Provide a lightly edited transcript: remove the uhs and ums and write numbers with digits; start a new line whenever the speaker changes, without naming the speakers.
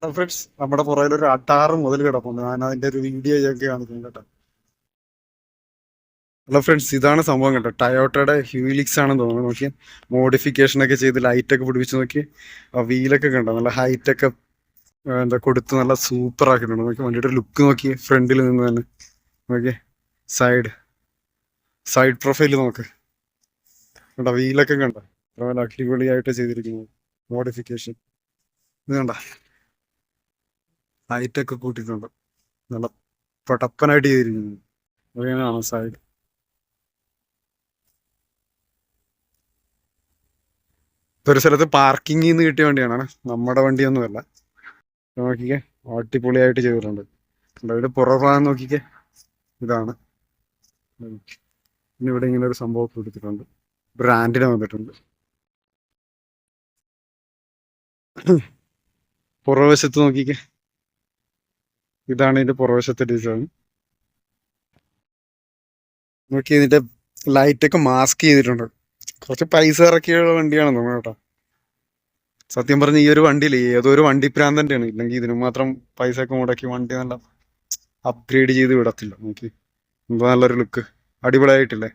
Friends, നമ്മുടെ പുറകിൽ ഒരു അട്ടാറ് മുതൽ കിടപ്പുണ്ട്. ഞാൻ അതിന്റെ ഒരു വീഡിയോ ഒക്കെ കാണിക്കുന്നു കേട്ടോ. ഹലോ ഫ്രണ്ട്സ്, ഇതാണ് സംഭവം കേട്ടോ. ടയോട്ടയുടെ ഹ്യൂലിക്സ് ആണെന്ന് തോന്നുന്നു. നോക്കി മോഡിഫിക്കേഷൻ ഒക്കെ ചെയ്ത് ലൈറ്റ് ഒക്കെ പിടിപ്പിച്ച് നോക്കി. ആ വീലൊക്കെ കണ്ടോ, നല്ല ഹൈറ്റ് ഒക്കെ എന്താ കൊടുത്ത് നല്ല സൂപ്പർ ആക്കിയിട്ടുണ്ട്. നോക്കി വണ്ടിയുടെ ലുക്ക് നോക്കി, ഫ്രണ്ടിൽ നിന്ന് തന്നെ നോക്കി. സൈഡ് സൈഡ് പ്രൊഫൈല് നോക്ക് കണ്ടോ, വീലൊക്കെ കണ്ടോ, നല്ല അടിപൊളിയായിട്ട് ചെയ്തിരിക്കുന്നു മോഡിഫിക്കേഷൻ. ഇത് കണ്ട, ഹൈറ്റ് ഒക്കെ കൂട്ടിയിട്ടുണ്ട്, നല്ല പടപ്പനായിട്ട് ചെയ്തിരിക്കുന്നു. അങ്ങനെയാണ് സൈഡ്. ഇപ്പൊ ഒരു സ്ഥലത്ത് പാർക്കിങ്ങിൽ നിന്ന് കിട്ടിയ വണ്ടിയാണ്, നമ്മുടെ വണ്ടിയൊന്നുമല്ല. നോക്കിക്കേ, അടിപൊളിയായിട്ട് ചെയ്തിട്ടുണ്ട്. അതിന്റെ പുറഭാഗം നോക്കിക്കേ, ഇതാണ്. പിന്നെ ഇവിടെ ഇങ്ങനെ ഒരു സംഭവം കൊടുത്തിട്ടുണ്ട്, ബ്രാൻഡിന് വന്നിട്ടുണ്ട്. പുറവശത്ത് നോക്കിക്കേ, ഇതാണ് ഇതിന്റെ പുറവശത്തെ ഡിസൈൻ. നോക്കി, ഇതിന്റെ ലൈറ്റ് ഒക്കെ മാസ്ക് ചെയ്തിട്ടുണ്ട്. കുറച്ച് പൈസ ഇറക്കിയുള്ള വണ്ടിയാണെന്ന് തോന്നുന്നു കേട്ടോ. സത്യം പറഞ്ഞ ഈ ഒരു വണ്ടിയില്ലേ, ഏതോ ഒരു വണ്ടി പ്രാന്തന്റെയാണ്. ഇല്ലെങ്കിൽ ഇതിന് മാത്രം പൈസ ഒക്കെ മുടക്കി വണ്ടി നല്ല അപ്ഗ്രേഡ് ചെയ്ത് വിടത്തില്ല. നോക്കി, എന്താ നല്ലൊരു ലുക്ക്, അടിപൊളിയായിട്ടില്ലേ.